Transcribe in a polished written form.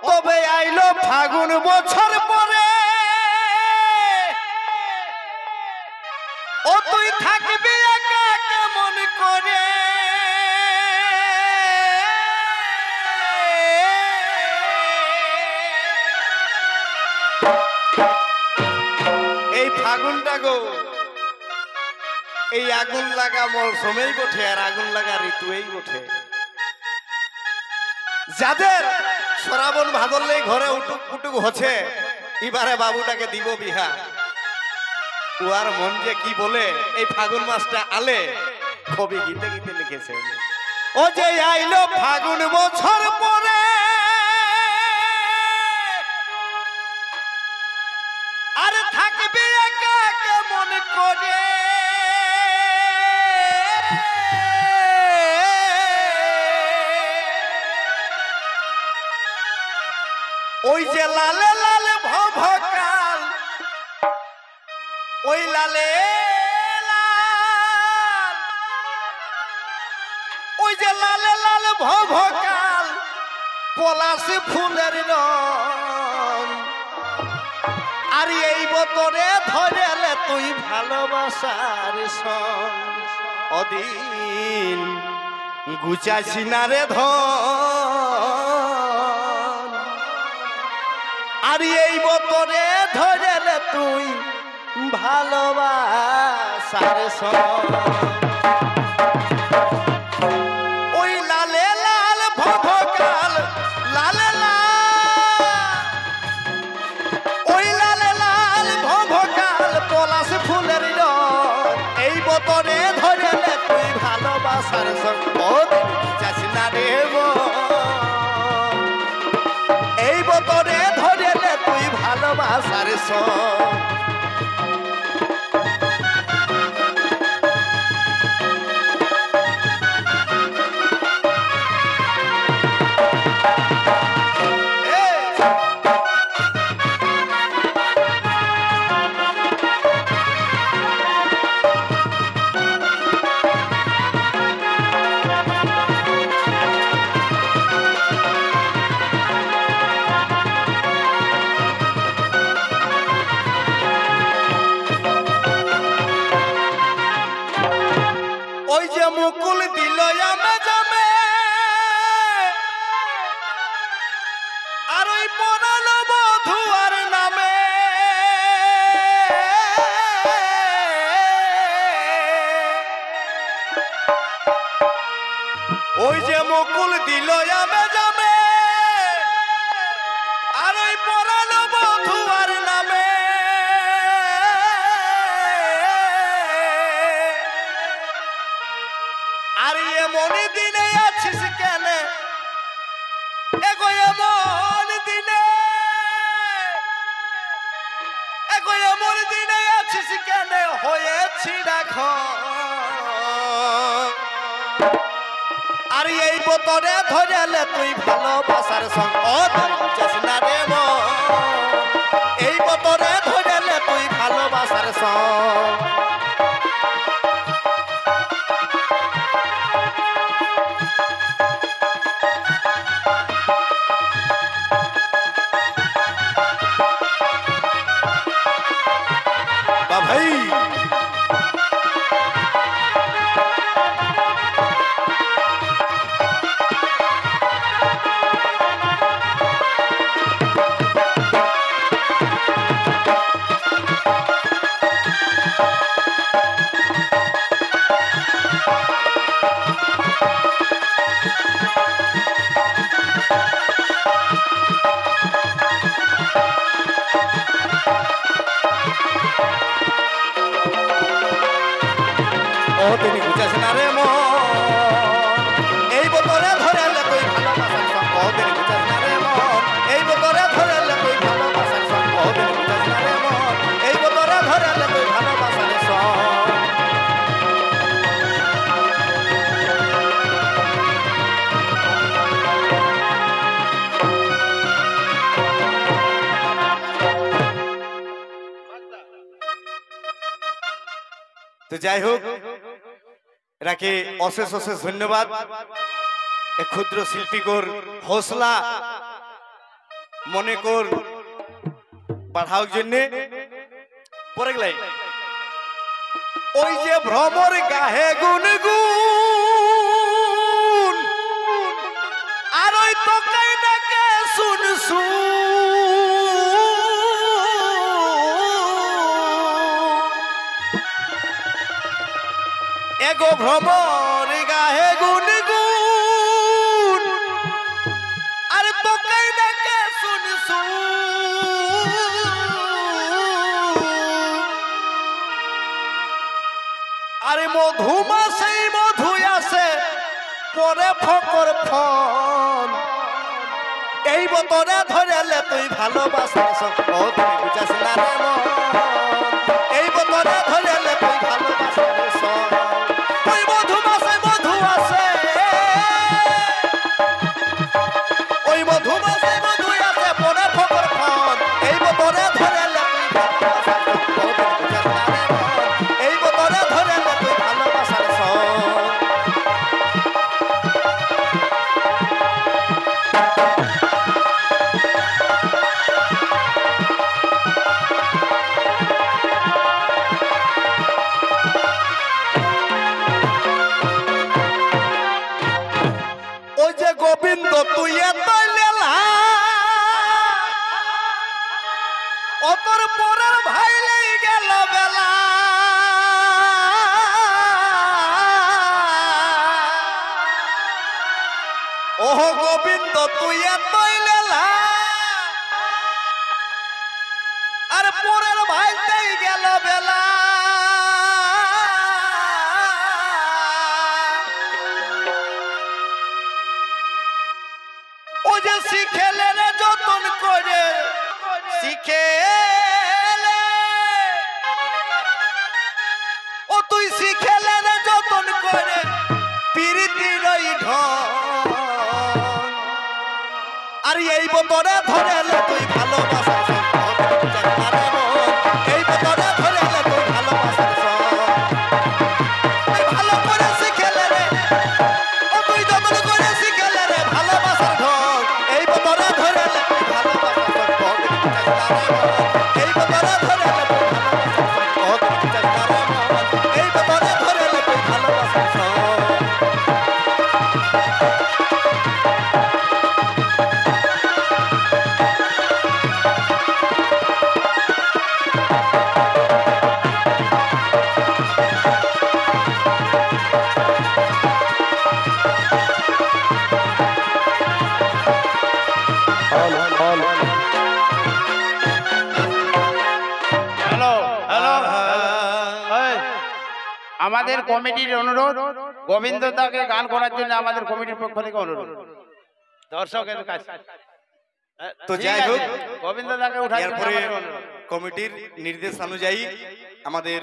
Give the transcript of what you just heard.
তবে আইলো ফাগুন বছর পরে ও তুই থাকবি একা কেমন করে এই ফাগুনটা গো এই আগুন লাগা মৌসুমেই বটে আর আগুন লাগা ঋতুই বটে যাদের শ্রাবণ ভাদরলেই ঘরে উটুক পুটুক হচ্ছে এবারে বাবুটাকে দিব বিহা উয়ার মন যে কি বলে এই ফাগুন মাসটা আলে কবি গীতে গীতে লিখেছে ও যে আইলো ফাগুন বছর পরে আর থাকবি একা কেমন করে ওই যে লালে লালে ভবকাল ওই লালে লাল ওই যে লালে লাল ভবকাল পলাশ ফুলের রং আর এই বতরে ধরেলে তুই ভালোবাসার সং অদিন গুচাছি না রে ধন আর এই বতরে ধরেলে তুই ভালোবাসার সং ওই লালে লাল ভবকাল লালে লাল ওই লালে লাল ভবকাল পলাশ ফুলের রং এই বতরে ধরেলে তুই ভালোবাসার সং চাস না রে এই বতরে ধরেলে তুই ভালোবাসার সং ওই যে মুকুল দিল আমে জামে আর ওই পড়ালো বধুয়ার নামে ওই যে মুকুল দিল আমে জামে আর ওই পড়ালো বধুয়ার নামে আর এমন দিনে আছিস কেন এগো এমন দিনে আছিস কেন হয়েছি দেখো আর এই বতরে ধরেলে তুই ভালোবাসার সং চাস না রে এই বতরে ধরেলে তুই ভালোবাসার সং ভাই তিনি বুঝাস না রে এই বতরে ধরেলে তুই ভালোবাসার সং তিনি বুঝাস না রে এই বতরে ধরেলে তুই ভালোবাসার সং তিনি বুঝাস না রে এই বতরে ধরেলে তুই ভালোবাসার সং তো যাই হোক এটাকে অশেষ অশেষ ধন্যবাদ। এক ক্ষুদ্র শিল্পীকর হৌসলা মনে কর পাঠাও জন্য পরে গেলাই ওই যে ভ্রমর গাহে গুনগুন আর ওই তোকাই ডাকে শুন এগো ভ্রমর গাহে গুনগুন আর তোকাই ডাকে শুন আরে মধুমাছি মধু আসে পরে ফকর ফল এই বতরে ধরেলে তুই ভালোবাসার সম্পদ বুঝাস না রে মন এই বতরে ধরেলে তুই ভালোবাসার সম্পদ ওই মধুমাছি মধু আসে ওই মধুমাছি মধু আসে পরে ফকর ফল এই বতরে ধরেলে তুই ভালোবাসার সম্পদ বুঝাস না রে মন এই বতরে ধরেলে তুই ভালোবাসার সম্পদ ওই যে গোবিন্দ তুই এত লেলা অতর পরের ভাইলেই গেল বেলা ওহ গোবিন্দ তুই এত লেলা আর পরের ভাইলেই গেল বেলা ও যে শিখেলে রে যতন করে শিখেলে ও তুই শিখেলে রে যতন করে প্রীতির ওই ঢং আর এই বতরে ধরেলে তুই ভালোবাসার সম্পদ বুঝাস না রে মন এই বতরে ধরেলে তুই ভালোবাসার সম্পদ তুই ভালো করে শিখেলে রে ও তুই যতন করে শিখেলে রে ভালোবাসার ঢং এই বতরে ধরেলে তুই ভালোবাসার সম্পদ বুঝাস না রে মন এই বতরে ধরেলে তুই ভালোবাসার সম্পদ বুঝাস না রে মন এই বতরে ধরেলে তুই ভালোবাসার সম্পদ হ্যালো হ্যালো আমাদের কমিটির অনুরোধ গোবিন্দ দাকে গান করার জন্য আমাদের কমিটির পক্ষ থেকে অনুরোধ দর্শকের কাছে তো যাই হোক গোবিন্দ দাকে উঠাই এরপরে কমিটির নির্দেশ অনুযায়ী আমাদের